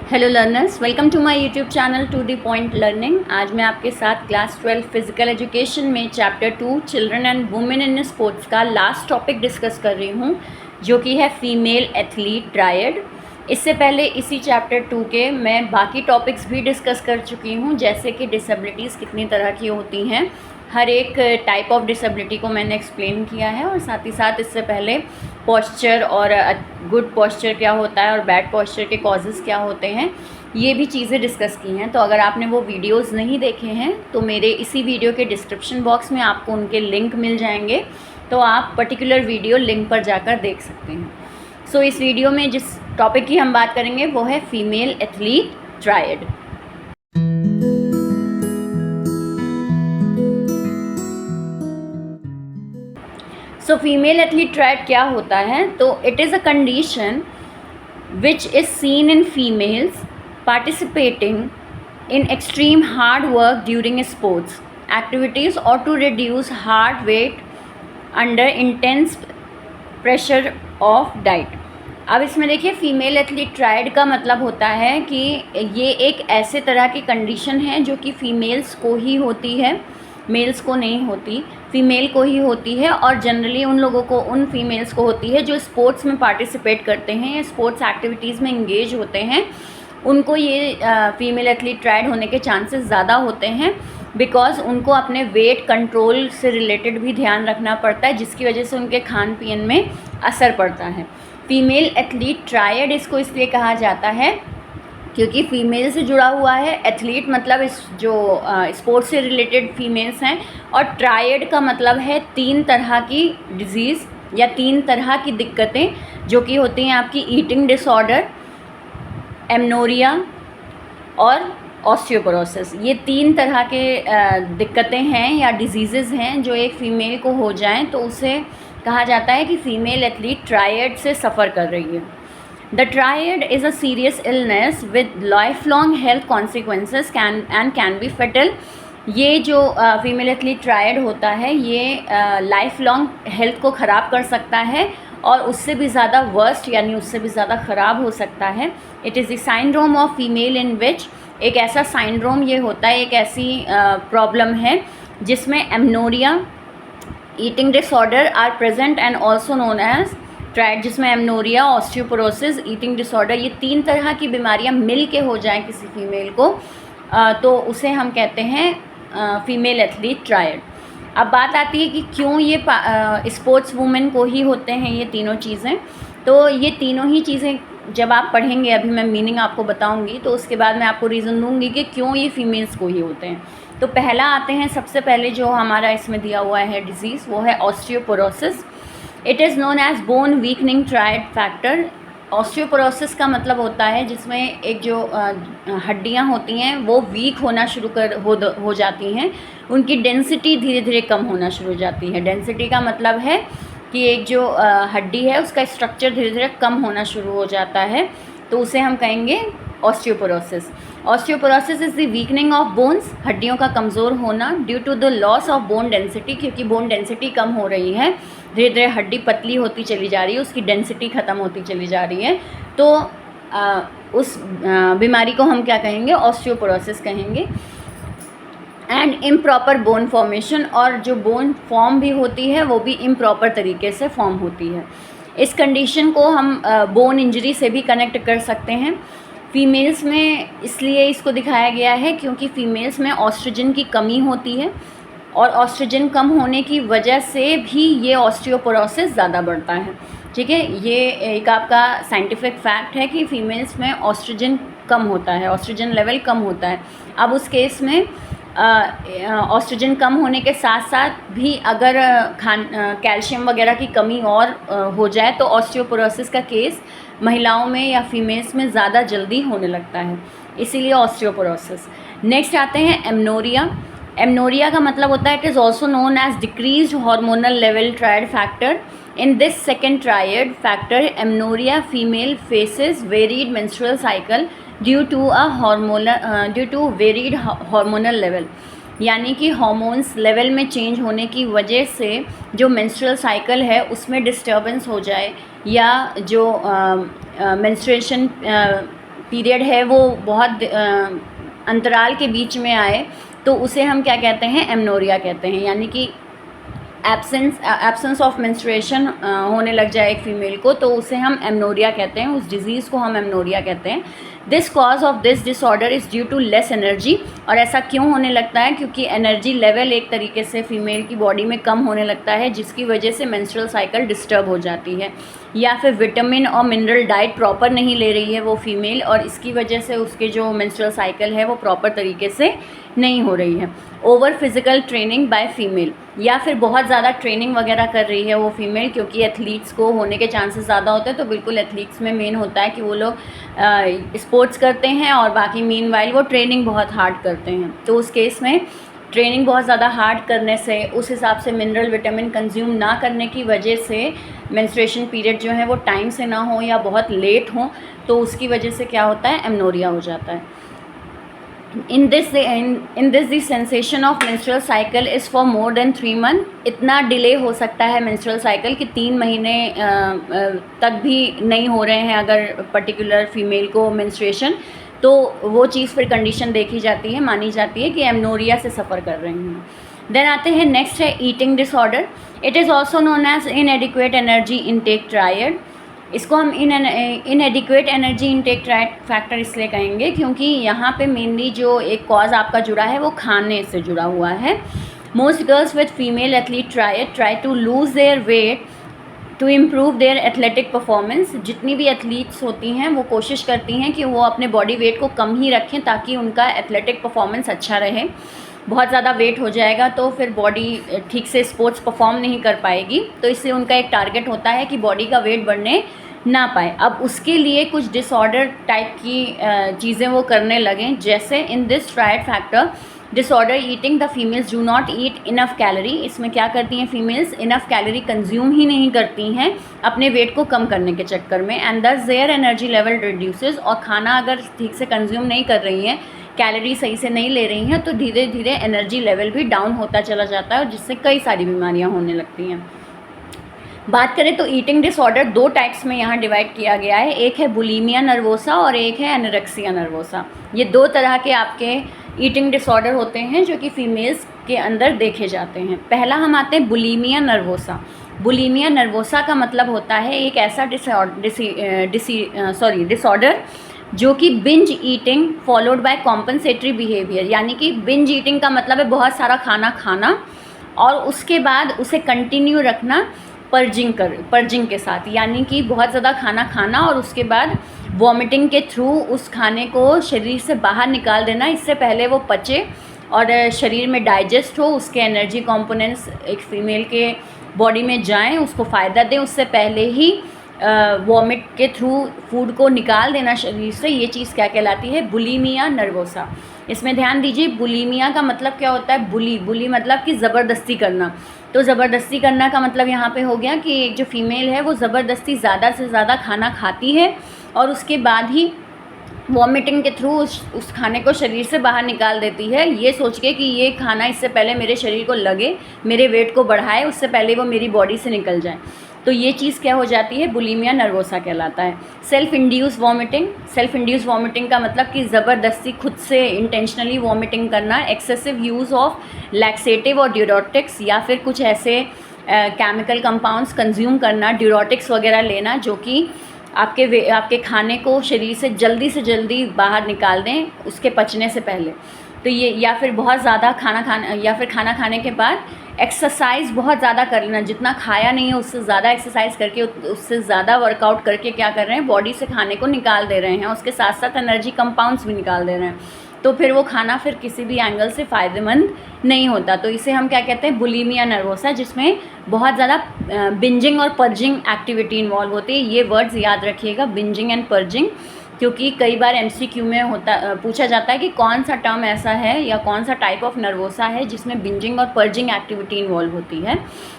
Hello learners, welcome to my YouTube channel to the point learning. आज मैं आपके साथ क्लास 12 फिजिकल एजुकेशन में chapter 2 children and women in sports का last topic discuss कर रही हूँ, जो कि है फीमेल एथलीट ट्रायड। इससे पहले इसी चैप्टर 2 के मैं बाकी टॉपिक्स भी डिस्कस कर चुकी हूँ, जैसे कि डिसेबिलिटीज़ कितनी तरह की होती हैं। हर एक टाइप ऑफ डिसेबिलिटी को मैंने एक्सप्लेन किया है, और साथ ही साथ इससे पहले पोस्चर और गुड पोस्चर क्या होता है और बैड पोस्चर के कॉजेज़ क्या होते हैं, ये भी चीज़ें डिस्कस की हैं। तो अगर आपने वो वीडियोस नहीं देखे हैं तो मेरे इसी वीडियो के डिस्क्रिप्शन बॉक्स में आपको उनके लिंक मिल जाएंगे, तो आप पर्टिकुलर वीडियो लिंक पर जाकर देख सकते हैं। सो इस वीडियो में जिस टॉपिक की हम बात करेंगे वो है female athlete triad. So female athlete triad क्या होता है? तो it is a condition which is seen in females participating in extreme hard work during sports activities or to reduce heart rate under intense pressure of diet। अब इसमें देखिए, female athlete triad का मतलब होता है कि ये एक ऐसे तरह की कंडीशन है जो कि फीमेल्स को ही होती है, मेल्स को नहीं होती, फीमेल को ही होती है। और जनरली उन लोगों को, उन फीमेल्स को होती है जो स्पोर्ट्स में पार्टिसिपेट करते हैं या स्पोर्ट्स एक्टिविटीज़ में इंगेज होते हैं, उनको ये फीमेल एथलीट ट्रायड होने के चांसेस ज़्यादा होते हैं, बिकॉज उनको अपने वेट कंट्रोल से रिलेटेड भी ध्यान रखना पड़ता है, जिसकी वजह से उनके खान पीन में असर पड़ता है। फीमेल एथलीट ट्रायड इसको इसलिए कहा जाता है क्योंकि फीमेल से जुड़ा हुआ है। एथलीट मतलब इस जो स्पोर्ट्स से रिलेटेड फीमेल्स हैं, और ट्रायड का मतलब है 3 तरह की डिजीज़ या 3 तरह की दिक्कतें, जो कि होती हैं आपकी ईटिंग डिसऑर्डर, एमनोरिया और ऑस्टियोपोरोसिस। ये 3 तरह के दिक्कतें हैं या डिजीज़ हैं जो एक फ़ीमेल को हो जाएं तो उसे कहा जाता है कि फ़ीमेल एथलीट ट्रायड से सफ़र कर रही है। The triad is a serious illness with lifelong health consequences and can be fatal। ये जो फीमेल एथलीट ट्रायड होता है, ये लाइफ लॉन्ग हेल्थ को ख़राब कर सकता है और उससे भी ज़्यादा वर्स्ट यानी उससे भी ज़्यादा ख़राब हो सकता है। It is the syndrome of female in which, एक ऐसा साइंड्रोम ये होता है, एक ऐसी प्रॉब्लम है जिसमें amenorrhoea, eating disorder are present and also known as triad, जिसमें एमनोरिया, ऑस्टियोपोरोसिस, ईटिंग डिसऑर्डर, ये 3 तरह की बीमारियां मिल के हो जाएं किसी फीमेल को, तो उसे हम कहते हैं फीमेल एथलीट ट्रायड। अब बात आती है कि क्यों ये स्पोर्ट्स वुमेन को ही होते हैं ये तीनों चीज़ें। तो ये तीनों ही चीज़ें जब आप पढ़ेंगे, अभी मैं मीनिंग आपको बताऊंगी, तो उसके बाद मैं आपको रीज़न दूंगी कि क्यों ये फीमेल्स को ही होते हैं। तो पहला आते हैं, सबसे पहले जो हमारा इसमें दिया हुआ है डिजीज़, वो है osteoporosis. It is known as bone weakening triad factor. Osteoporosis का मतलब होता है जिसमें एक जो हड्डियां होती हैं वो वीक होना शुरू हो जाती हैं, उनकी डेंसिटी धीरे धीरे कम होना शुरू हो जाती है। डेंसिटी का मतलब है कि एक जो हड्डी है उसका स्ट्रक्चर धीरे धीरे कम होना शुरू हो जाता है, तो उसे हम कहेंगे osteoporosis. Osteoporosis is the weakening of bones, हड्डियों का कमज़ोर होना, due to the loss of bone density, क्योंकि बोन डेंसिटी कम हो रही है, धीरे धीरे हड्डी पतली होती चली जा रही है, उसकी डेंसिटी ख़त्म होती चली जा रही है, तो उस बीमारी को हम क्या कहेंगे? ऑस्टियोपोरोसिस कहेंगे। एंड इम्प्रॉपर बोन फॉर्मेशन, और जो बोन फॉर्म भी होती है वो भी इम्प्रॉपर तरीके से फॉर्म होती है। इस कंडीशन को हम बोन इंजरी से भी कनेक्ट कर सकते हैं। फीमेल्स में इसलिए इसको दिखाया गया है क्योंकि फीमेल्स में ऑस्ट्रोजन की कमी होती है, और ऑस्ट्रोजन कम होने की वजह से भी ये ऑस्टियोपोरोसिस ज़्यादा बढ़ता है। ठीक है, ये एक आपका साइंटिफिक फैक्ट है कि फीमेल्स में ऑस्ट्रोजन कम होता है, ऑस्ट्रोजन लेवल कम होता है। अब उस केस में ऑस्ट्रोजन कम होने के साथ साथ भी अगर कैल्शियम वगैरह की कमी और हो जाए तो ऑस्टियोपोरोसिस का केस महिलाओं में या फीमेल्स में ज़्यादा जल्दी होने लगता है, इसीलिए ऑस्टियोपोरोसिस। नेक्स्ट आते हैं एमनोरिया। एमनोरिया का मतलब होता है, it is also known as decreased hormonal level triad factor. In this second triad factor amenorrhoea female faces varied menstrual cycle due to varied hormonal level, यानी कि हार्मोन्स लेवल में change होने की वजह से जो मेंस्ट्रुअल साइकिल है उसमें डिस्टर्बेंस हो जाए, या जो मेंस्ट्रुएशन पीरियड है वो बहुत अंतराल के बीच में आए तो उसे हम क्या कहते हैं, एमनोरिया कहते हैं। यानी कि एब्सेंस ऑफ मेंस्ट्रुएशन होने लग जाए एक फीमेल को तो उसे हम एमनोरिया कहते हैं, उस डिज़ीज़ को हम एमनोरिया कहते हैं। This cause of this disorder is due to less energy. और ऐसा क्यों होने लगता है, क्योंकि एनर्जी लेवल एक तरीके से फीमेल की बॉडी में कम होने लगता है, जिसकी वजह से मेंस्ट्रुअल साइकिल डिस्टर्ब हो जाती है। या फिर विटामिन और मिनरल डाइट प्रॉपर नहीं ले रही है वो फीमेल, और इसकी वजह से उसके जो मेंस्ट्रुअल साइकिल है वो प्रॉपर तरीके से नहीं हो रही है। Over physical training by female, या फिर बहुत ज़्यादा ट्रेनिंग वगैरह कर रही है वो फीमेल, क्योंकि एथलीट्स को होने के चांसेस ज़्यादा होते हैं। तो बिल्कुल एथलीट्स में मेन होता है कि वो लोग स्पोर्ट्स करते हैं और बाकी मीनवाइल वो ट्रेनिंग बहुत हार्ड करते हैं। तो उस केस में ट्रेनिंग बहुत ज़्यादा हार्ड करने से, उस हिसाब से मिनरल विटामिन कंज्यूम ना करने की वजह से मेंस्ट्रुएशन पीरियड जो है वो टाइम से ना हो या बहुत लेट हो, तो उसकी वजह से क्या होता है, एमनोरिया हो जाता है। in this the sensation of menstrual cycle is for more than 3 month। इतना डिले हो सकता है menstrual cycle कि 3 महीने तक भी नहीं हो रहे हैं अगर पर्टिकुलर फीमेल को menstruation, तो वो चीज़ फिर कंडीशन देखी जाती है, मानी जाती है कि एमनोरिया से सफ़र कर रही हैं। देन आते हैं नेक्स्ट है eating disorder. It is also known as inadequate energy intake triad. इसको हम इनएडिक्वेट एनर्जी इनटेक फैक्टर इसलिए कहेंगे क्योंकि यहाँ पे मेनली जो एक कॉज आपका जुड़ा है वो खाने से जुड़ा हुआ है। Most girls with female athlete try to lose their weight to improve their athletic performance. जितनी भी एथलीट्स होती हैं वो कोशिश करती हैं कि वो अपने बॉडी वेट को कम ही रखें ताकि उनका एथलेटिक परफॉर्मेंस अच्छा रहे। बहुत ज़्यादा वेट हो जाएगा तो फिर बॉडी ठीक से स्पोर्ट्स परफॉर्म नहीं कर पाएगी, तो इसलिए उनका एक टारगेट होता है कि बॉडी का वेट बढ़ने ना पाए। अब उसके लिए कुछ डिसऑर्डर टाइप की चीज़ें वो करने लगें, जैसे in this triad factor disorder eating the females do not eat enough calorie. इसमें क्या करती हैं फीमेल्स, इनफ कैलोरी कंज्यूम ही नहीं करती हैं अपने वेट को कम करने के चक्कर में, एंड दस देयर एनर्जी लेवल रिड्यूसेस। और खाना अगर ठीक से कंज्यूम नहीं कर रही हैं, कैलोरी सही से नहीं ले रही हैं, तो धीरे धीरे एनर्जी लेवल भी डाउन होता चला जाता है और जिससे कई सारी बीमारियां होने लगती हैं। बात करें तो ईटिंग डिसऑर्डर 2 टाइप्स में यहाँ डिवाइड किया गया है, एक है बुलीमिया नर्वोसा और एक है एनोरेक्सिया नर्वोसा। ये 2 तरह के आपके ईटिंग डिसऑर्डर होते हैं जो कि फीमेल्स के अंदर देखे जाते हैं। पहला हम आते हैं बुलीमिया नर्वोसा। बुलीमिया नर्वोसा का मतलब होता है एक ऐसा डिसऑर्डर जो कि binge eating followed by compensatory behaviour. यानी कि बिंज ईटिंग का मतलब है बहुत सारा खाना खाना और उसके बाद उसे कंटिन्यू रखना पर्जिंग के साथ। यानी कि बहुत ज़्यादा खाना खाना और उसके बाद वॉमिटिंग के थ्रू उस खाने को शरीर से बाहर निकाल देना, इससे पहले वो पचे और शरीर में डाइजेस्ट हो, उसके एनर्जी कंपोनेंट्स एक फ़ीमेल के बॉडी में जाएं, उसको फ़ायदा दें, उससे पहले ही वॉमिट के थ्रू फूड को निकाल देना शरीर से। ये चीज़ क्या कहलाती है, बुलीमिया नर्वोसा। इसमें ध्यान दीजिए, बुलीमिया का मतलब क्या होता है, बुली मतलब कि ज़बरदस्ती करना। तो ज़बरदस्ती करना का मतलब यहाँ पे हो गया कि एक जो फीमेल है वो ज़बरदस्ती ज़्यादा से ज़्यादा खाना खाती है और उसके बाद ही वॉमिटिंग के थ्रू उस खाने को शरीर से बाहर निकाल देती है, ये सोच के कि ये खाना इससे पहले मेरे शरीर को लगे, मेरे वेट को बढ़ाए, उससे पहले वो मेरी बॉडी से निकल जाए। तो ये चीज़ क्या हो जाती है, बुलीमिया नर्वोसा कहलाता है। सेल्फ इंड्यूस वॉमिटिंग का मतलब कि ज़बरदस्ती खुद से इंटेंशनली वॉमिटिंग करना, एक्सेसिव यूज़ ऑफ लैक्सेटिव और ड्यूरोटिक्स या फिर कुछ ऐसे केमिकल कंपाउंड्स कंज्यूम करना, ड्यूरोटिक्स वगैरह लेना जो कि आपके खाने को शरीर से जल्दी बाहर निकाल दें उसके पचने से पहले। तो ये, या फिर बहुत ज़्यादा खाना खाने के बाद एक्सरसाइज बहुत ज़्यादा कर लेना, जितना खाया नहीं है उससे ज़्यादा एक्सरसाइज करके, उससे ज़्यादा वर्कआउट करके क्या कर रहे हैं, बॉडी से खाने को निकाल दे रहे हैं, उसके साथ साथ एनर्जी कंपाउंड्स भी निकाल दे रहे हैं। तो फिर वो खाना फिर किसी भी एंगल से फ़ायदेमंद नहीं होता। तो इसे हम क्या कहते हैं, बुलीमिया नर्वोसा, जिसमें बहुत ज़्यादा बिंजिंग और पर्जिंग एक्टिविटी इन्वॉल्व होती है। ये वर्ड्स याद रखिएगा, बिंजिंग एंड पर्जिंग, क्योंकि कई बार MCQ में पूछा जाता है कि कौन सा टर्म ऐसा है या कौन सा टाइप ऑफ नर्वोसा है जिसमें बिंजिंग और पर्जिंग एक्टिविटी इन्वॉल्व होती है।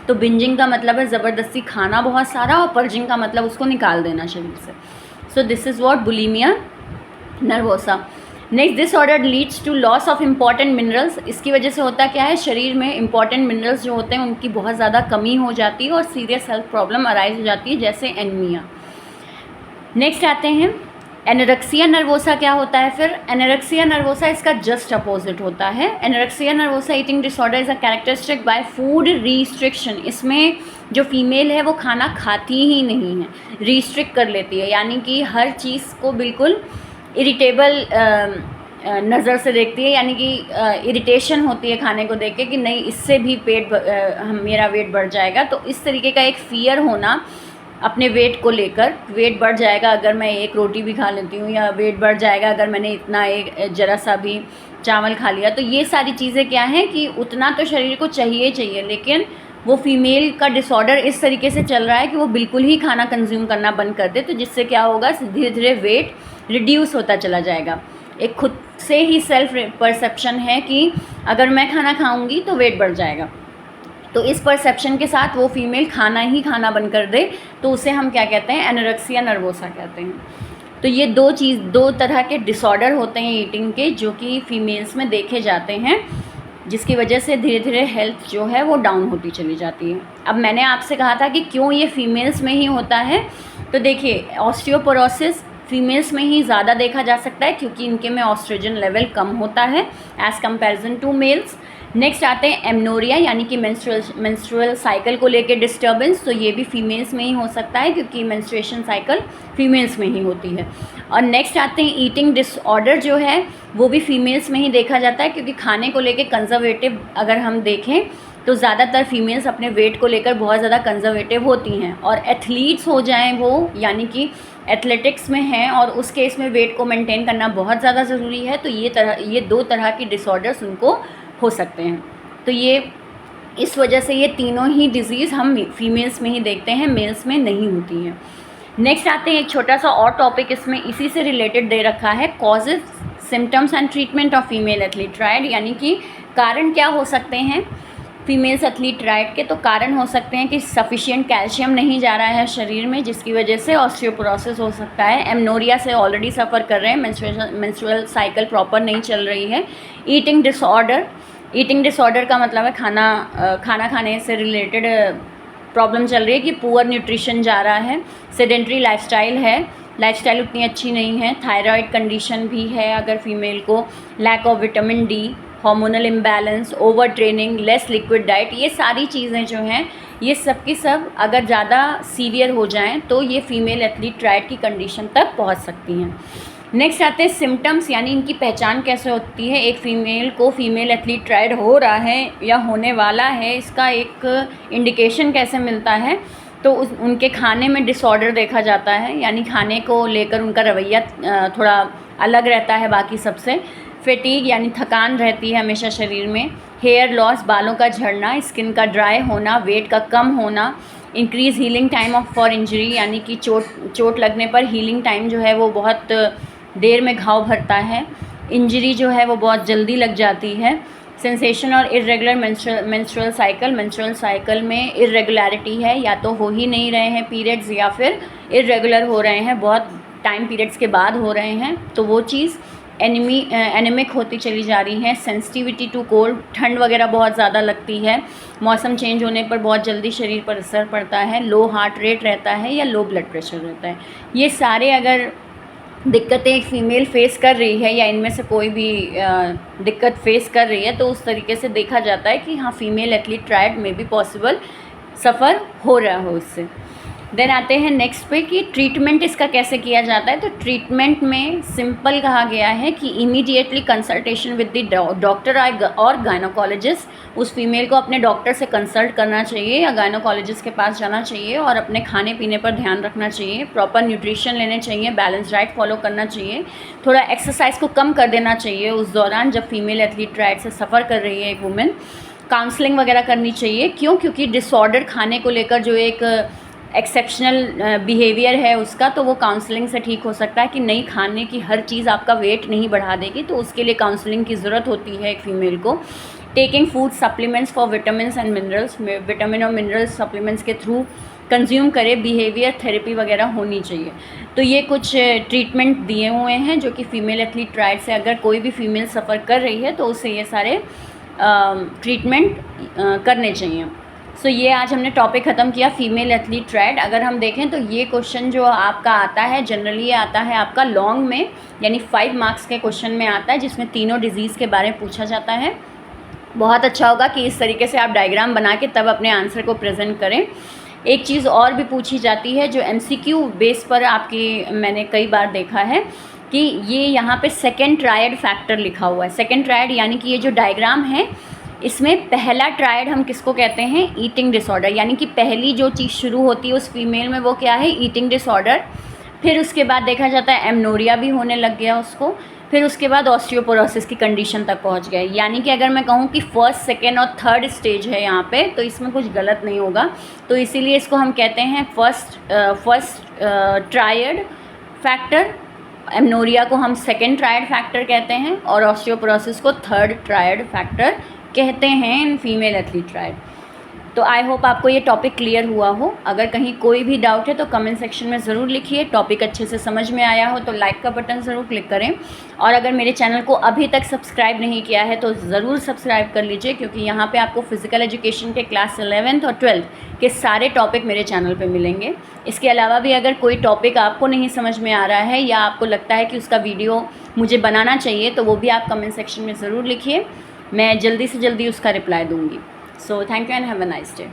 तो बिंजिंग का मतलब है ज़बरदस्ती खाना बहुत सारा और पर्जिंग का मतलब उसको निकाल देना शरीर से। So this is what bulimia nervosa. Next disorder leads to loss of important minerals. इसकी वजह से होता क्या है, शरीर में इम्पॉर्टेंट मिनरल्स जो होते हैं उनकी बहुत ज़्यादा कमी हो जाती है और सीरियस हेल्थ प्रॉब्लम अराइज हो जाती है, जैसे एनीमिया। नेक्स्ट आते हैं एनोरेक्सिया नर्वोसा क्या होता है फिर? एनोरेक्सिया नर्वोसा इसका जस्ट अपोजिट होता है। Anorexia nervosa eating disorder is a characteristic by food restriction. इसमें जो फीमेल है वो खाना खाती ही नहीं है, रिस्ट्रिक्ट कर लेती है, यानी कि हर चीज़ को बिल्कुल इरिटेबल नज़र से देखती है, यानी कि इरिटेशन होती है खाने को देख के कि नहीं इससे भी मेरा वेट बढ़ जाएगा। तो इस तरीके का एक फ़ियर होना अपने वेट को लेकर, वेट बढ़ जाएगा अगर मैं एक रोटी भी खा लेती हूँ, या वेट बढ़ जाएगा अगर मैंने इतना एक ज़रा सा भी चावल खा लिया। तो ये सारी चीज़ें क्या हैं कि उतना तो शरीर को चाहिए चाहिए, लेकिन वो फीमेल का डिसऑर्डर इस तरीके से चल रहा है कि वो बिल्कुल ही खाना कंज्यूम करना बंद कर दे, तो जिससे क्या होगा, धीरे धीरे वेट रिड्यूस होता चला जाएगा। एक खुद से ही सेल्फ परसेप्शन है कि अगर मैं खाना खाऊंगी तो वेट बढ़ जाएगा, तो इस परसेप्शन के साथ वो फीमेल खाना ही खाना बंद कर दे, तो उसे हम क्या कहते हैं, एनोरेक्सिया नर्वोसा कहते हैं। तो ये दो तरह के डिसऑर्डर होते हैं ईटिंग के, जो कि फीमेल्स में देखे जाते हैं, जिसकी वजह से धीरे धीरे हेल्थ जो है वो डाउन होती चली जाती है। अब मैंने आपसे कहा था कि क्यों ये फीमेल्स में ही होता है, तो देखिए ऑस्टियोपोरोसिस फीमेल्स में ही ज़्यादा देखा जा सकता है, क्योंकि इनके में ऑस्ट्रोजन लेवल कम होता है as comparison to males. Next आते हैं एमनोरिया, यानी कि मेंस्ट्रुअल साइकिल को लेके डिस्टर्बेंस, तो ये भी फीमेल्स में ही हो सकता है, क्योंकि मेंस्ट्रुएशन साइकिल फीमेल्स में ही होती है। और नेक्स्ट आते हैं ईटिंग डिसऑर्डर, जो है वो भी फीमेल्स में ही देखा जाता है, क्योंकि खाने को लेके कंजर्वेटिव अगर हम देखें तो ज़्यादातर फीमेल्स अपने वेट को लेकर बहुत ज़्यादा कंजर्वेटिव होती हैं। और एथलीट्स हो जाएं वो, यानी कि एथलेटिक्स में हैं और उस केस में वेट को मेंटेन करना बहुत ज़्यादा ज़रूरी है, तो ये दो तरह की डिसऑर्डर्स उनको हो सकते हैं। तो ये इस वजह से ये तीनों ही डिज़ीज़ हम फीमेल्स में ही देखते हैं, मेल्स में नहीं होती हैं। नेक्स्ट आते हैं एक छोटा सा और टॉपिक इसमें इसी से रिलेटेड दे रखा है, causes, symptoms and treatment of female athlete triad, यानी कि कारण क्या हो सकते हैं फीमेल्स एथलीट ट्रायड के। तो कारण हो सकते हैं कि सफिशिएंट कैल्शियम नहीं जा रहा है शरीर में, जिसकी वजह से ऑस्टियोपोरोसिस हो सकता है। एमनोरिया से ऑलरेडी सफ़र कर रहे हैं, मेंस्ट्रुअल साइकिल प्रॉपर नहीं चल रही है। ईटिंग डिसऑर्डर का मतलब है खाना खाने से रिलेटेड प्रॉब्लम चल रही है, कि पुअर न्यूट्रिशन जा रहा है, सेडेंट्री लाइफस्टाइल उतनी अच्छी नहीं है, थायराइड कंडीशन भी है अगर फीमेल को, lack of vitamin D, hormonal imbalance, over training, less liquid diet, ये सारी चीज़ें जो हैं ये सब की सब अगर ज़्यादा सीवियर हो जाएं तो ये फीमेल एथलीट ट्रायड की कंडीशन तक पहुंच सकती हैं। नेक्स्ट आते हैं सिम्टम्स, यानी इनकी पहचान कैसे होती है। एक फ़ीमेल को फीमेल एथलीट ट्रायड हो रहा है या होने वाला है, इसका एक इंडिकेशन कैसे मिलता है, तो उनके खाने में डिसऑर्डर देखा जाता है, यानी खाने को लेकर उनका रवैया थोड़ा अलग रहता है बाकी सबसे। फेटीग, यानी थकान रहती है हमेशा शरीर में। हेयर लॉस, बालों का झड़ना, स्किन का ड्राई होना, वेट का कम होना। Increase healing time of for injury, यानी कि चोट लगने पर हीलिंग टाइम जो है वो बहुत देर में घाव भरता है, इंजरी जो है वो बहुत जल्दी लग जाती है। सेंसेशन और इरेगुलर मेंस्ट्रुअल साइकिल में इरेगुलरिटी है, या तो हो ही नहीं रहे हैं पीरियड्स, या फिर इरेगुलर हो रहे हैं, बहुत टाइम पीरियड्स के बाद हो रहे हैं, तो वो चीज़ एनीमिक होती चली जा रही है। सेंसिटिविटी टू कोल्ड, ठंड वगैरह बहुत ज़्यादा लगती है, मौसम चेंज होने पर बहुत जल्दी शरीर पर असर पड़ता है, लो हार्ट रेट रहता है या लो ब्लड प्रेशर रहता है। ये सारे अगर दिक्कतें एक फ़ीमेल फेस कर रही है या इनमें से कोई भी दिक्कत फेस कर रही है, तो उस तरीके से देखा जाता है कि हाँ फीमेल एथलीट ट्रायड में भी पॉसिबल सफ़र हो रहा हो इससे। देन आते हैं नेक्स्ट पे कि ट्रीटमेंट इसका कैसे किया जाता है। तो ट्रीटमेंट में सिंपल कहा गया है कि immediately consultation with the doctor और गायनोकोलॉजिस्ट, उस फीमेल को अपने डॉक्टर से कंसल्ट करना चाहिए या गायनोकोलॉजिस्ट के पास जाना चाहिए और अपने खाने पीने पर ध्यान रखना चाहिए, प्रॉपर न्यूट्रिशन लेने चाहिए, बैलेंस डाइट फॉलो करना चाहिए, थोड़ा एक्सरसाइज को कम कर देना चाहिए उस दौरान जब फीमेल एथलीट ट्रायड से सफ़र कर रही है एक वुमेन। काउंसलिंग वगैरह करनी चाहिए, क्योंकि डिसऑर्डर खाने को लेकर जो एक एक्सेप्शनल बिहेवियर है उसका, तो वो काउंसलिंग से ठीक हो सकता है कि नहीं खाने की हर चीज़ आपका वेट नहीं बढ़ा देगी, तो उसके लिए काउंसलिंग की ज़रूरत होती है एक फ़ीमेल को। Taking food supplements for vitamin and minerals, vitamin और मिनरल सप्लीमेंट्स के थ्रू कंज्यूम करे, बिहेवियर थेरेपी वगैरह होनी चाहिए। तो ये कुछ ट्रीटमेंट दिए हुए हैं जो कि फ़ीमेल एथलीट ट्रायड से अगर कोई भी फ़ीमेल सफ़र कर रही है तो उसे ये सारे ट्रीटमेंट करने चाहिए। सो ये आज हमने टॉपिक ख़त्म किया फीमेल एथलीट ट्रायड। अगर हम देखें तो ये क्वेश्चन जो आपका आता है जनरली आता है आपका लॉन्ग में, यानी 5 मार्क्स के क्वेश्चन में आता है, जिसमें तीनों डिजीज़ के बारे में पूछा जाता है। बहुत अच्छा होगा कि इस तरीके से आप डायग्राम बना के तब अपने आंसर को प्रेजेंट करें। एक चीज़ और भी पूछी जाती है जो MCQ बेस पर आपकी मैंने कई बार देखा है कि ये यहाँ पे सेकेंड ट्रायड फैक्टर लिखा हुआ है। सेकेंड ट्रायड यानी कि ये जो डायग्राम है इसमें पहला ट्रायड हम किसको कहते हैं? ईटिंग डिसऑर्डर, यानी कि पहली जो चीज़ शुरू होती है उस फीमेल में वो क्या है? Eating disorder. फिर उसके बाद देखा जाता है एमनोरिया भी होने लग गया उसको, फिर उसके बाद ऑस्टियोपोरोसिस की कंडीशन तक पहुंच गए। यानी कि अगर मैं कहूँ कि फर्स्ट, सेकेंड और थर्ड स्टेज है यहाँ पे, तो इसमें कुछ गलत नहीं होगा। तो इसीलिए इसको हम कहते हैं फर्स्ट ट्रायड फैक्टर, एमनोरिया को हम सेकेंड ट्रायड फैक्टर कहते हैं और ऑस्टियोपोरोसिस को थर्ड ट्रायड फैक्टर कहते हैं इन फीमेल एथलीट ट्रायड। तो आई होप आपको ये टॉपिक क्लियर हुआ हो। अगर कहीं कोई भी डाउट है तो कमेंट सेक्शन में ज़रूर लिखिए। टॉपिक अच्छे से समझ में आया हो तो लाइक का बटन ज़रूर क्लिक करें, और अगर मेरे चैनल को अभी तक सब्सक्राइब नहीं किया है तो ज़रूर सब्सक्राइब कर लीजिए, क्योंकि यहाँ पे आपको फिज़िकल एजुकेशन के क्लास 11th और 12th के सारे टॉपिक मेरे चैनल पर मिलेंगे। इसके अलावा भी अगर कोई टॉपिक आपको नहीं समझ में आ रहा है या आपको लगता है कि उसका वीडियो मुझे बनाना चाहिए, तो वो भी आप कमेंट सेक्शन में ज़रूर लिखिए। मैं जल्दी से जल्दी उसका रिप्लाई दूँगी। So thank you and have a nice day.